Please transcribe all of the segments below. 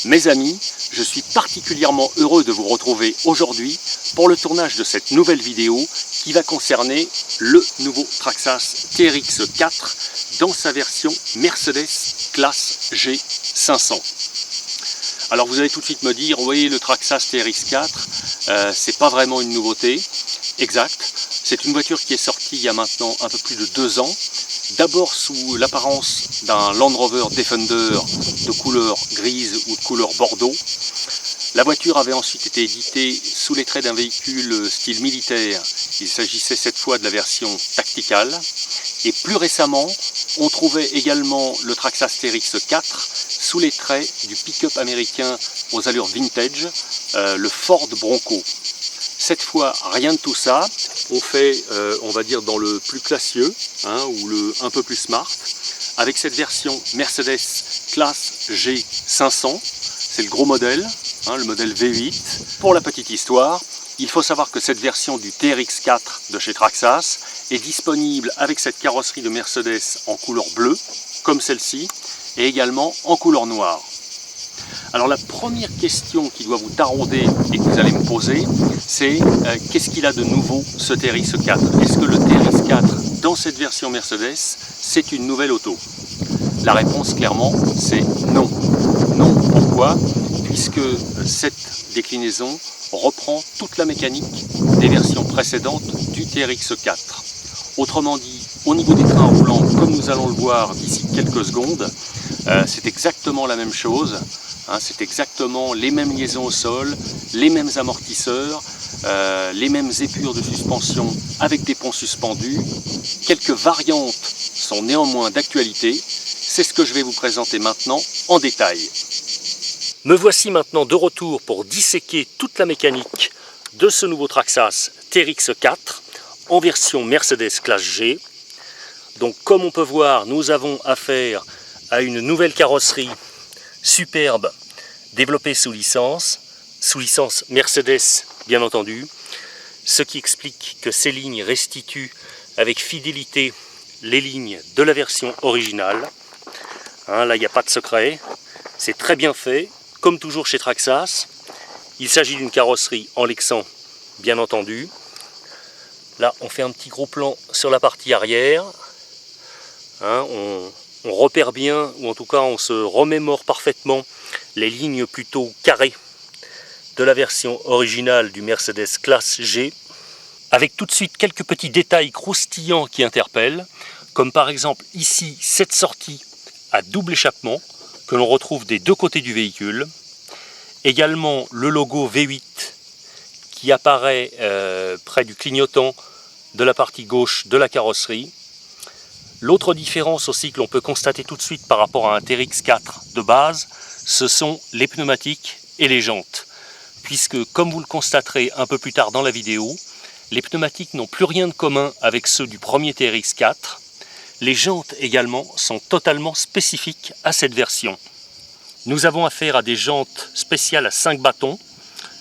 Mes amis, je suis particulièrement heureux de vous retrouver aujourd'hui pour le tournage de cette nouvelle vidéo qui va concerner le nouveau Traxxas TRX 4 dans sa version Mercedes classe G500. Alors vous allez tout de suite me dire, oui, le Traxxas TRX 4, c'est pas vraiment une nouveauté. Exact, c'est une voiture qui est sortie il y a maintenant un peu plus de 2 ans. D'abord sous l'apparence d'un Land Rover Defender de couleur grise ou de couleur bordeaux. La voiture avait ensuite été éditée sous les traits d'un véhicule style militaire. Il s'agissait cette fois de la version tacticale. Et plus récemment, on trouvait également le Traxxas TRX 4 sous les traits du pick-up américain aux allures vintage, le Ford Bronco. Cette fois, rien de tout ça. On fait, on va dire, dans le plus classieux, ou le un peu plus smart, avec cette version Mercedes classe G500. C'est le gros modèle, le modèle V8. Pour la petite histoire, il faut savoir que cette version du TRX 4 de chez Traxxas est disponible avec cette carrosserie de Mercedes en couleur bleue, comme celle-ci, et également en couleur noire. Alors la première question qui doit vous tarauder et que vous allez me poser, c'est qu'est-ce qu'il a de nouveau ce TRX 4? Est-ce que le TRX 4 dans cette version Mercedes, c'est une nouvelle auto? La réponse clairement c'est non. Non, pourquoi? Puisque cette déclinaison reprend toute la mécanique des versions précédentes du TRX 4. Autrement dit, au niveau des trains roulants, comme nous allons le voir d'ici quelques secondes, c'est exactement la même chose. C'est exactement les mêmes liaisons au sol, les mêmes amortisseurs, les mêmes épures de suspension avec des ponts suspendus. Quelques variantes sont néanmoins d'actualité. C'est ce que je vais vous présenter maintenant en détail. Me voici maintenant de retour pour disséquer toute la mécanique de ce nouveau Traxxas TRX 4 en version Mercedes classe G. Donc comme on peut voir, nous avons affaire à une nouvelle carrosserie superbe, développée sous licence Mercedes bien entendu, ce qui explique que ces lignes restituent avec fidélité les lignes de la version originale. Là il n'y a pas de secret, c'est très bien fait, comme toujours chez Traxxas. Il s'agit d'une carrosserie en Lexan bien entendu. Là on fait un petit gros plan sur la partie arrière. On repère bien, ou en tout cas on se remémore parfaitement les lignes plutôt carrées de la version originale du Mercedes classe G, avec tout de suite quelques petits détails croustillants qui interpellent, comme par exemple ici cette sortie à double échappement que l'on retrouve des deux côtés du véhicule, également le logo V8 qui apparaît près du clignotant de la partie gauche de la carrosserie. L'autre différence aussi que l'on peut constater tout de suite par rapport à un TRX 4 de base, ce sont les pneumatiques et les jantes. Puisque, comme vous le constaterez un peu plus tard dans la vidéo, les pneumatiques n'ont plus rien de commun avec ceux du premier TRX 4. Les jantes également sont totalement spécifiques à cette version. Nous avons affaire à des jantes spéciales à 5 bâtons,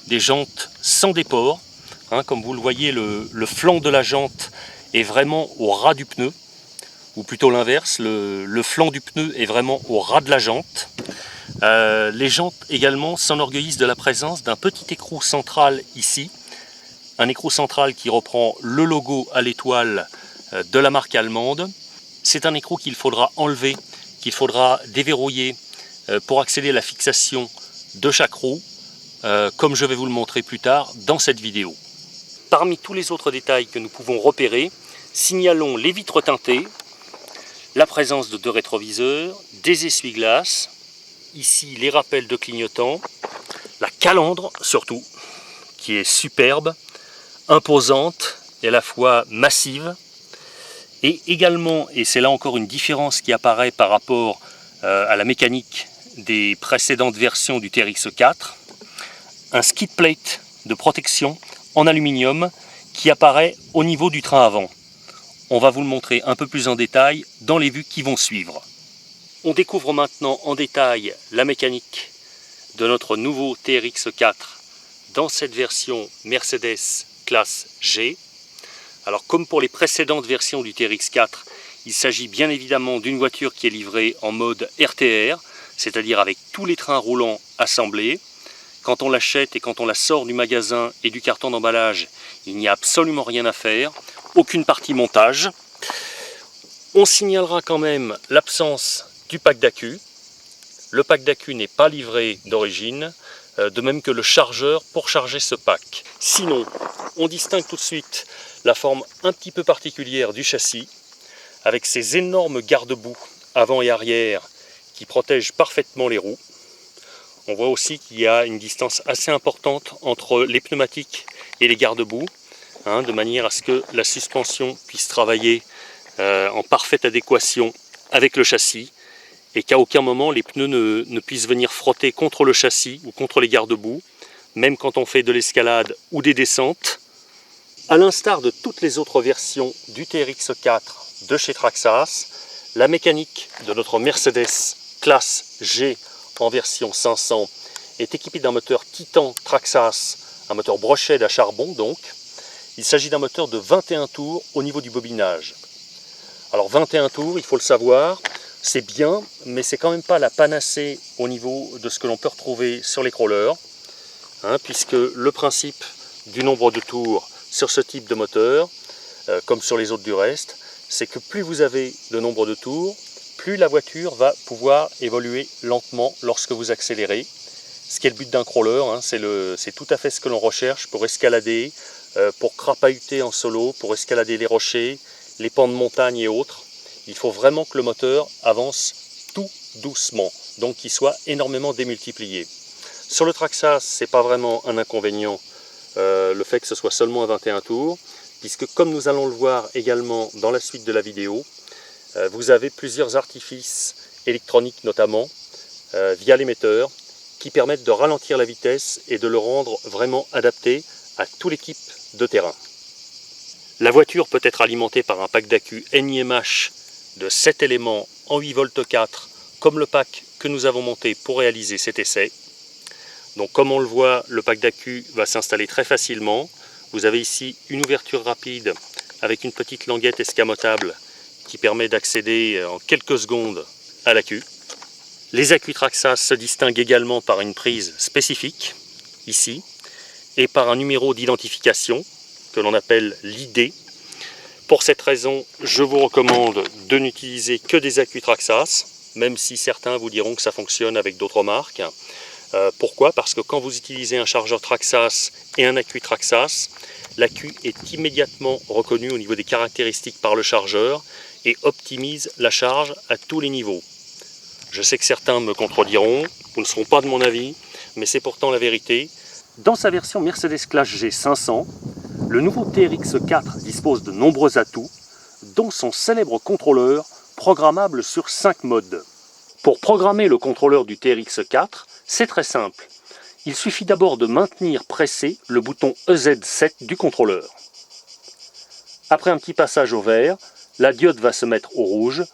des jantes sans déport. Comme vous le voyez, le flanc de la jante est vraiment au ras du pneu. Ou plutôt l'inverse, le flanc du pneu est vraiment au ras de la jante. Les jantes également s'enorgueillissent de la présence d'un petit écrou central ici. Un écrou central qui reprend le logo à l'étoile de la marque allemande. C'est un écrou qu'il faudra enlever, qu'il faudra déverrouiller pour accéder à la fixation de chaque roue, comme je vais vous le montrer plus tard dans cette vidéo. Parmi tous les autres détails que nous pouvons repérer, signalons les vitres teintées, la présence de 2 rétroviseurs, des essuie-glaces, ici les rappels de clignotants, la calandre surtout, qui est superbe, imposante et à la fois massive, et également, et c'est là encore une différence qui apparaît par rapport à la mécanique des précédentes versions du TRX 4, un skid plate de protection en aluminium qui apparaît au niveau du train avant. On va vous le montrer un peu plus en détail dans les vues qui vont suivre. On découvre maintenant en détail la mécanique de notre nouveau TRX 4 dans cette version Mercedes classe G. Alors comme pour les précédentes versions du TRX 4, il s'agit bien évidemment d'une voiture qui est livrée en mode RTR, c'est-à-dire avec tous les trains roulants assemblée. Quand on l'achète et quand on la sort du magasin et du carton d'emballage, il n'y a absolument rien à faire, aucune partie montage. On signalera quand même l'absence du pack d'accu. Le pack d'accu n'est pas livré d'origine, de même que le chargeur pour charger ce pack. Sinon, on distingue tout de suite la forme un petit peu particulière du châssis, avec ces énormes garde-boue avant et arrière qui protègent parfaitement les roues. On voit aussi qu'il y a une distance assez importante entre les pneumatiques et les garde-boue, de manière à ce que la suspension puisse travailler en parfaite adéquation avec le châssis et qu'à aucun moment les pneus ne puissent venir frotter contre le châssis ou contre les garde-boue, même quand on fait de l'escalade ou des descentes. À l'instar de toutes les autres versions du TRX 4 de chez Traxxas, la mécanique de notre Mercedes classe G en version 500 est équipée d'un moteur Titan Traxxas, un moteur brochette à charbon donc. Il s'agit d'un moteur de 21 tours au niveau du bobinage. Alors 21 tours, il faut le savoir, c'est bien, mais c'est quand même pas la panacée au niveau de ce que l'on peut retrouver sur les crawlers, puisque le principe du nombre de tours sur ce type de moteur, comme sur les autres du reste, c'est que plus vous avez de nombre de tours, plus la voiture va pouvoir évoluer lentement lorsque vous accélérez. Ce qui est le but d'un crawler, c'est tout à fait ce que l'on recherche pour escalader, pour crapahuter en solo, pour escalader les rochers, les pans de montagne et autres. Il faut vraiment que le moteur avance tout doucement, donc qu'il soit énormément démultiplié. Sur le Traxxas, ce n'est pas vraiment un inconvénient le fait que ce soit seulement à 21 tours, puisque comme nous allons le voir également dans la suite de la vidéo, vous avez plusieurs artifices électroniques notamment, via l'émetteur, qui permettent de ralentir la vitesse et de le rendre vraiment adapté à tout les types de terrain. La voiture peut être alimentée par un pack d'accu NiMH de 7 éléments en 8V4, comme le pack que nous avons monté pour réaliser cet essai. Donc comme on le voit, le pack d'accu va s'installer très facilement. Vous avez ici une ouverture rapide avec une petite languette escamotable qui permet d'accéder en quelques secondes à l'accu. Les accus Traxxas se distinguent également par une prise spécifique, ici, et par un numéro d'identification que l'on appelle l'ID. Pour cette raison, je vous recommande de n'utiliser que des accus Traxxas, même si certains vous diront que ça fonctionne avec d'autres marques. Pourquoi? Parce que quand vous utilisez un chargeur Traxxas et un accu Traxxas, l'accu est immédiatement reconnu au niveau des caractéristiques par le chargeur et optimise la charge à tous les niveaux. Je sais que certains me contrediront, vous ne seront pas de mon avis, mais c'est pourtant la vérité. Dans sa version Mercedes Classe G 500, le nouveau TRX 4 dispose de nombreux atouts, dont son célèbre contrôleur programmable sur 5 modes. Pour programmer le contrôleur du TRX 4, c'est très simple. Il suffit d'abord de maintenir pressé le bouton EZ7 du contrôleur. Après un petit passage au vert, la diode va se mettre au rouge,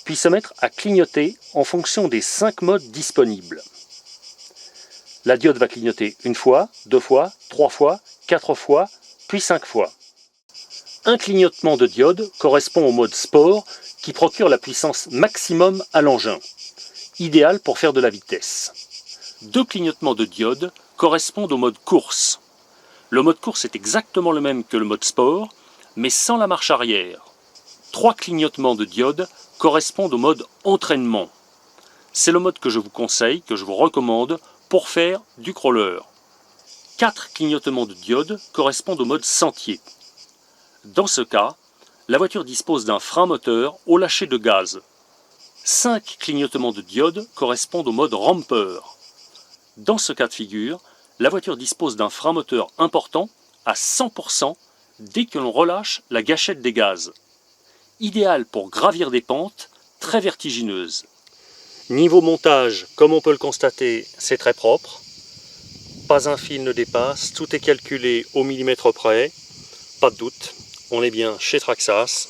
puis se mettre à clignoter en fonction des 5 modes disponibles. La diode va clignoter une fois, 2 fois, 3 fois, 4 fois, puis 5 fois. Un clignotement de diode correspond au mode sport qui procure la puissance maximum à l'engin, idéal pour faire de la vitesse. 2 clignotements de diode correspondent au mode course. Le mode course est exactement le même que le mode sport, mais sans la marche arrière. 3 clignotements de diode correspondent au mode entraînement. C'est le mode que je vous conseille, que je vous recommande pour faire du crawler. 4 clignotements de diode correspondent au mode sentier. Dans ce cas, la voiture dispose d'un frein moteur au lâcher de gaz. 5 clignotements de diode correspondent au mode ramper. Dans ce cas de figure, la voiture dispose d'un frein moteur important à 100% dès que l'on relâche la gâchette des gaz. Idéal pour gravir des pentes très vertigineuses. Niveau montage, comme on peut le constater, c'est très propre. Pas un fil ne dépasse, tout est calculé au millimètre près. Pas de doute, on est bien chez Traxxas.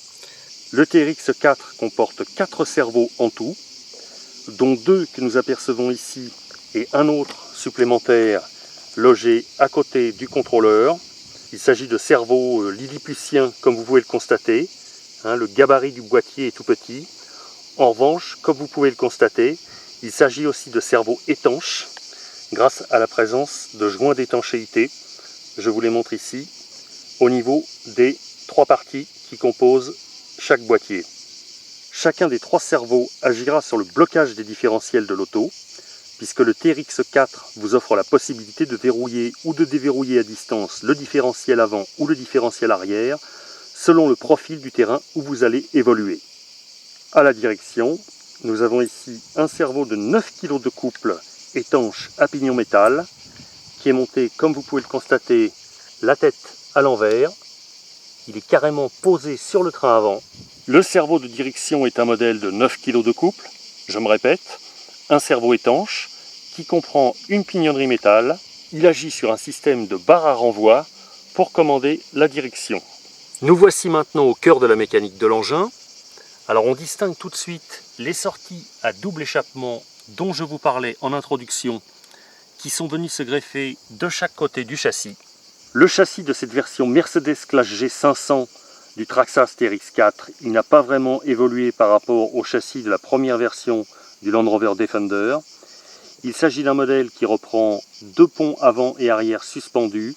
Le TRX 4 comporte 4 cerveaux en tout, dont 2 que nous apercevons ici et un autre supplémentaire logé à côté du contrôleur. Il s'agit de cerveaux lilliputiens comme vous pouvez le constater. Le gabarit du boîtier est tout petit. En revanche, comme vous pouvez le constater, il s'agit aussi de cerveaux étanches, grâce à la présence de joints d'étanchéité. Je vous les montre ici, au niveau des 3 parties qui composent chaque boîtier. Chacun des 3 cerveaux agira sur le blocage des différentiels de l'auto, puisque le TRX4 vous offre la possibilité de verrouiller ou de déverrouiller à distance le différentiel avant ou le différentiel arrière, selon le profil du terrain où vous allez évoluer. À la direction, nous avons ici un cerveau de 9 kg de couple étanche à pignon métal, qui est monté, comme vous pouvez le constater, la tête à l'envers. Il est carrément posé sur le train avant. Le cerveau de direction est un modèle de 9 kg de couple, je me répète, un cerveau étanche qui comprend une pignonnerie métal. Il agit sur un système de barre à renvoi pour commander la direction. Nous voici maintenant au cœur de la mécanique de l'engin. Alors on distingue tout de suite les sorties à double échappement dont je vous parlais en introduction, qui sont venues se greffer de chaque côté du châssis. Le châssis de cette version Mercedes Classe G500 du Traxxas TRX4, il n'a pas vraiment évolué par rapport au châssis de la première version du Land Rover Defender. Il s'agit d'un modèle qui reprend 2 ponts avant et arrière suspendus,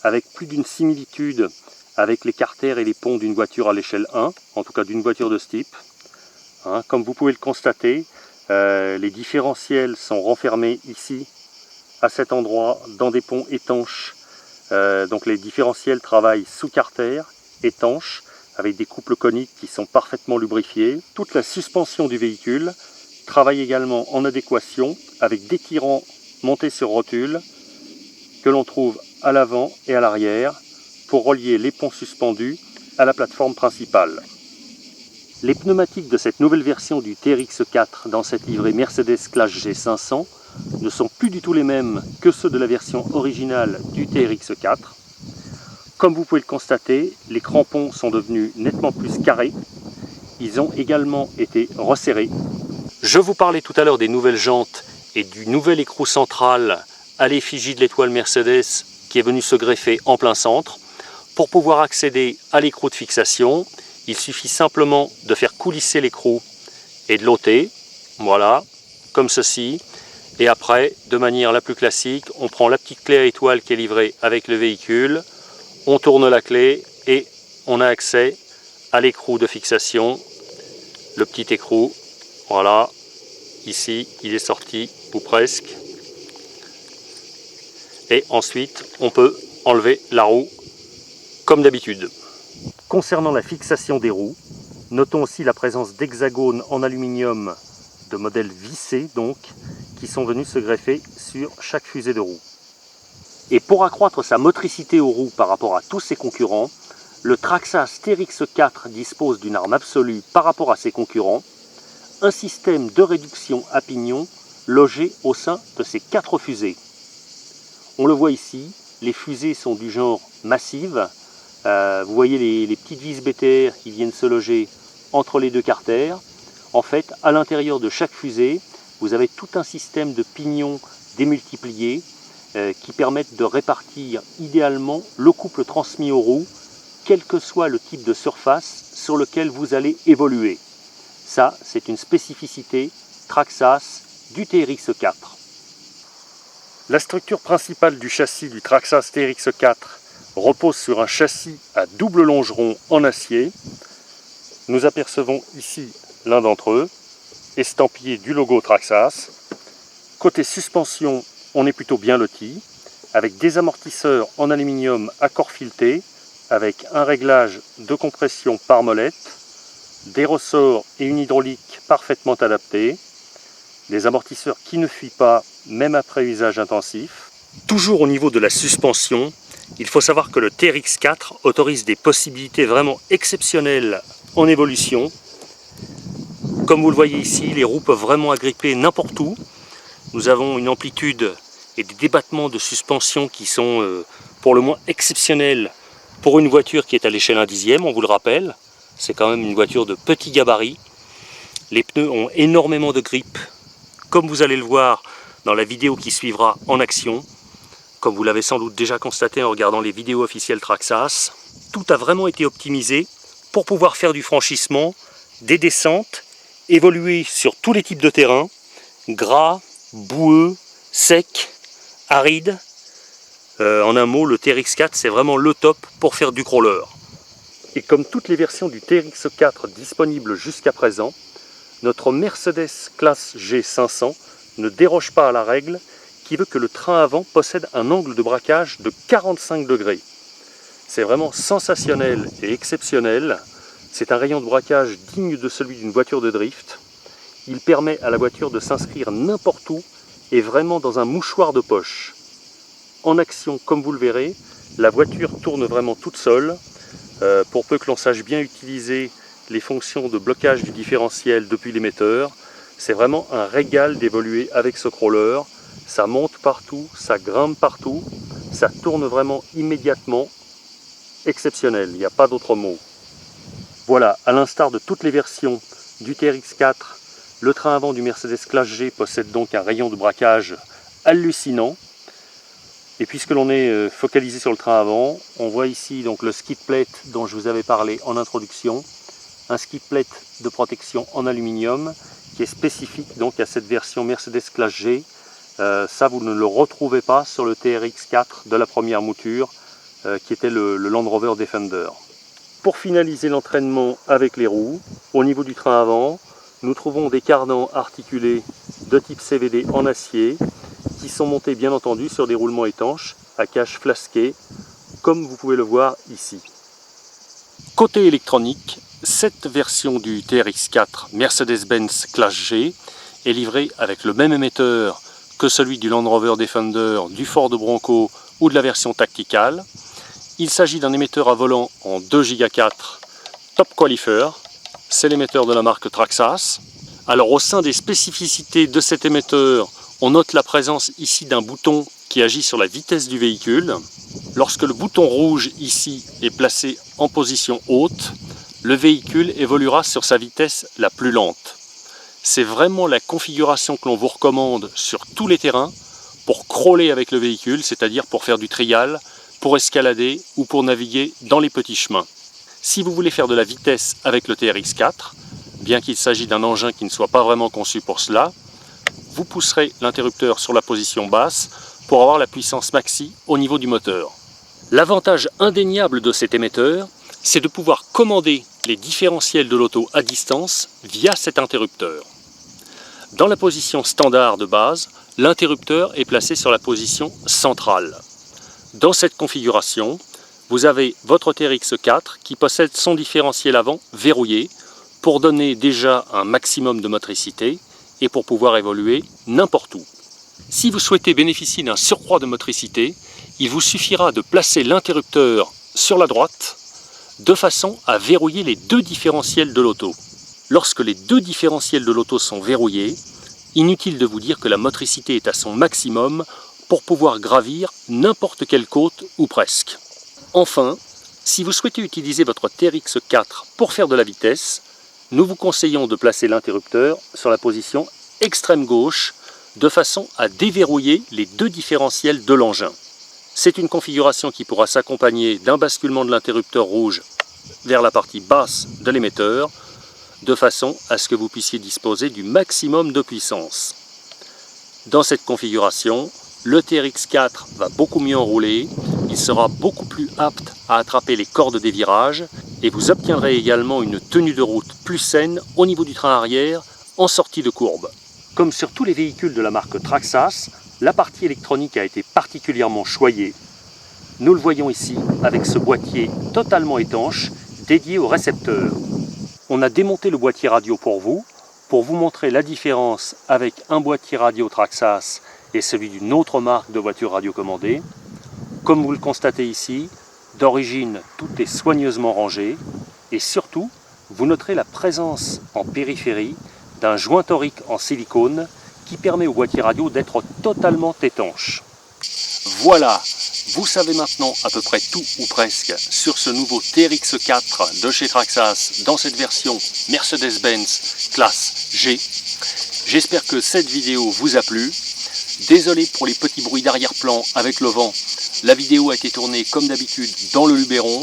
avec plus d'une similitude avec les carters et les ponts d'une voiture à l'échelle 1, en tout cas d'une voiture de ce type. Comme vous pouvez le constater, les différentiels sont renfermés ici, à cet endroit, dans des ponts étanches. Donc les différentiels travaillent sous carter, étanches, avec des couples coniques qui sont parfaitement lubrifiés. Toute la suspension du véhicule travaille également en adéquation avec des tirants montés sur rotule que l'on trouve à l'avant et à l'arrière pour relier les ponts suspendus à la plateforme principale. Les pneumatiques de cette nouvelle version du TRX4 dans cette livrée Mercedes Classe G500 ne sont plus du tout les mêmes que ceux de la version originale du TRX4. Comme vous pouvez le constater, les crampons sont devenus nettement plus carrés. Ils ont également été resserrés. Je vous parlais tout à l'heure des nouvelles jantes et du nouvel écrou central à l'effigie de l'étoile Mercedes qui est venu se greffer en plein centre. Pour pouvoir accéder à l'écrou de fixation, il suffit simplement de faire coulisser l'écrou et de l'ôter, voilà, comme ceci. Et après, de manière la plus classique, on prend la petite clé à étoile qui est livrée avec le véhicule, on tourne la clé et on a accès à l'écrou de fixation, le petit écrou, voilà, ici il est sorti, ou presque. Et ensuite, on peut enlever la roue comme d'habitude. Concernant la fixation des roues, notons aussi la présence d'hexagones en aluminium de modèle vissé, donc, qui sont venus se greffer sur chaque fusée de roues. Et pour accroître sa motricité aux roues par rapport à tous ses concurrents, le Traxxas TRX4 dispose d'une arme absolue par rapport à ses concurrents, un système de réduction à pignon logé au sein de ces 4 fusées. On le voit ici, les fusées sont du genre massive. Vous voyez les petites vis BTR qui viennent se loger entre les 2 carters. En fait, à l'intérieur de chaque fusée, vous avez tout un système de pignons démultipliés qui permettent de répartir idéalement le couple transmis aux roues, quel que soit le type de surface sur lequel vous allez évoluer. Ça, c'est une spécificité Traxxas du TRX4. La structure principale du châssis du Traxxas TRX4 repose sur un châssis à double longeron en acier. Nous apercevons ici l'un d'entre eux, estampillé du logo Traxxas. Côté suspension, on est plutôt bien loti, avec des amortisseurs en aluminium à corps fileté, avec un réglage de compression par molette, des ressorts et une hydraulique parfaitement adaptés, des amortisseurs qui ne fuient pas, même après usage intensif. Toujours au niveau de la suspension, il faut savoir que le TRX4 autorise des possibilités vraiment exceptionnelles en évolution. Comme vous le voyez ici, les roues peuvent vraiment agripper n'importe où. Nous avons une amplitude et des débattements de suspension qui sont pour le moins exceptionnels pour une voiture qui est à l'échelle 1/10, on vous le rappelle. C'est quand même une voiture de petit gabarit. Les pneus ont énormément de grippe, comme vous allez le voir dans la vidéo qui suivra en action. Comme vous l'avez sans doute déjà constaté en regardant les vidéos officielles Traxxas, tout a vraiment été optimisé pour pouvoir faire du franchissement, des descentes, évoluer sur tous les types de terrain, gras, boueux, sec, aride. En un mot, le TRX4 c'est vraiment le top pour faire du crawler. Et comme toutes les versions du TRX4 disponibles jusqu'à présent, notre Mercedes classe G500 ne déroge pas à la règle qui veut que le train avant possède un angle de braquage de 45 degrés. C'est vraiment sensationnel et exceptionnel. C'est un rayon de braquage digne de celui d'une voiture de drift. Il permet à la voiture de s'inscrire n'importe où et vraiment dans un mouchoir de poche. En action, comme vous le verrez, la voiture tourne vraiment toute seule. Pour peu que l'on sache bien utiliser les fonctions de blocage du différentiel depuis l'émetteur, c'est vraiment un régal d'évoluer avec ce crawler. Ça monte partout, ça grimpe partout, ça tourne vraiment immédiatement. Exceptionnel, il n'y a pas d'autre mot. Voilà, à l'instar de toutes les versions du TRX4, le train avant du Mercedes Classe G possède donc un rayon de braquage hallucinant. Et puisque l'on est focalisé sur le train avant, on voit ici donc le skid plate dont je vous avais parlé en introduction. Un skid plate de protection en aluminium qui est spécifique donc à cette version Mercedes Classe G. Ça, vous ne le retrouvez pas sur le TRX4 de la première mouture qui était le Land Rover Defender. Pour finaliser l'entraînement avec les roues, au niveau du train avant, nous trouvons des cardans articulés de type CVD en acier qui sont montés bien entendu sur des roulements étanches à cache flasquée, comme vous pouvez le voir ici. Côté électronique, cette version du TRX4 Mercedes-Benz Classe G est livrée avec le même émetteur que celui du Land Rover Defender, du Ford Bronco ou de la version Tactical. Il s'agit d'un émetteur à volant en 2 Go 4 Top Qualifier, c'est l'émetteur de la marque Traxxas. Alors au sein des spécificités de cet émetteur, on note la présence ici d'un bouton qui agit sur la vitesse du véhicule. Lorsque le bouton rouge ici est placé en position haute, le véhicule évoluera sur sa vitesse la plus lente. C'est vraiment la configuration que l'on vous recommande sur tous les terrains pour crawler avec le véhicule, c'est-à-dire pour faire du trial, pour escalader ou pour naviguer dans les petits chemins. Si vous voulez faire de la vitesse avec le TRX4, bien qu'il s'agisse d'un engin qui ne soit pas vraiment conçu pour cela, vous pousserez l'interrupteur sur la position basse pour avoir la puissance maxi au niveau du moteur. L'avantage indéniable de cet émetteur, c'est de pouvoir commander les différentiels de l'auto à distance via cet interrupteur. Dans la position standard de base, l'interrupteur est placé sur la position centrale. Dans cette configuration, vous avez votre TRX4 qui possède son différentiel avant verrouillé pour donner déjà un maximum de motricité et pour pouvoir évoluer n'importe où. Si vous souhaitez bénéficier d'un surcroît de motricité, il vous suffira de placer l'interrupteur sur la droite de façon à verrouiller les deux différentiels de l'auto. Lorsque les deux différentiels de l'auto sont verrouillés, inutile de vous dire que la motricité est à son maximum pour pouvoir gravir n'importe quelle côte ou presque. Enfin, si vous souhaitez utiliser votre TRX4 pour faire de la vitesse, nous vous conseillons de placer l'interrupteur sur la position extrême gauche de façon à déverrouiller les deux différentiels de l'engin. C'est une configuration qui pourra s'accompagner d'un basculement de l'interrupteur rouge vers la partie basse de l'émetteur de façon à ce que vous puissiez disposer du maximum de puissance. Dans cette configuration, le TRX4 va beaucoup mieux enrouler, il sera beaucoup plus apte à attraper les cordes des virages et vous obtiendrez également une tenue de route plus saine au niveau du train arrière en sortie de courbe. Comme sur tous les véhicules de la marque Traxxas, la partie électronique a été particulièrement choyée. Nous le voyons ici avec ce boîtier totalement étanche dédié au récepteur. On a démonté le boîtier radio pour vous montrer la différence avec un boîtier radio Traxxas et celui d'une autre marque de voiture radiocommandée. Comme vous le constatez ici, d'origine tout est soigneusement rangé et surtout, vous noterez la présence en périphérie d'un joint torique en silicone qui permet au boîtier radio d'être totalement étanche. Voilà, vous savez maintenant à peu près tout ou presque sur ce nouveau TRX4 de chez Traxxas dans cette version Mercedes-Benz Classe G. J'espère que cette vidéo vous a plu. Désolé pour les petits bruits d'arrière-plan avec le vent. La vidéo a été tournée comme d'habitude dans le Luberon,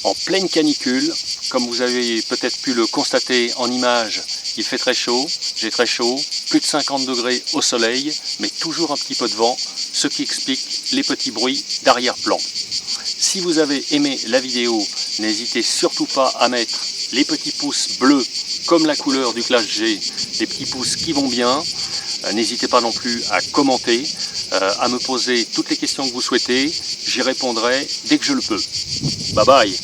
en pleine canicule. Comme vous avez peut-être pu le constater en image, il fait très chaud, j'ai très chaud, plus de 50 degrés au soleil, mais toujours un petit peu de vent, ce qui explique les petits bruits d'arrière-plan. Si vous avez aimé la vidéo, n'hésitez surtout pas à mettre les petits pouces bleus comme la couleur du Clash G, des petits pouces qui vont bien. N'hésitez pas non plus à commenter, à me poser toutes les questions que vous souhaitez, j'y répondrai dès que je le peux. Bye bye.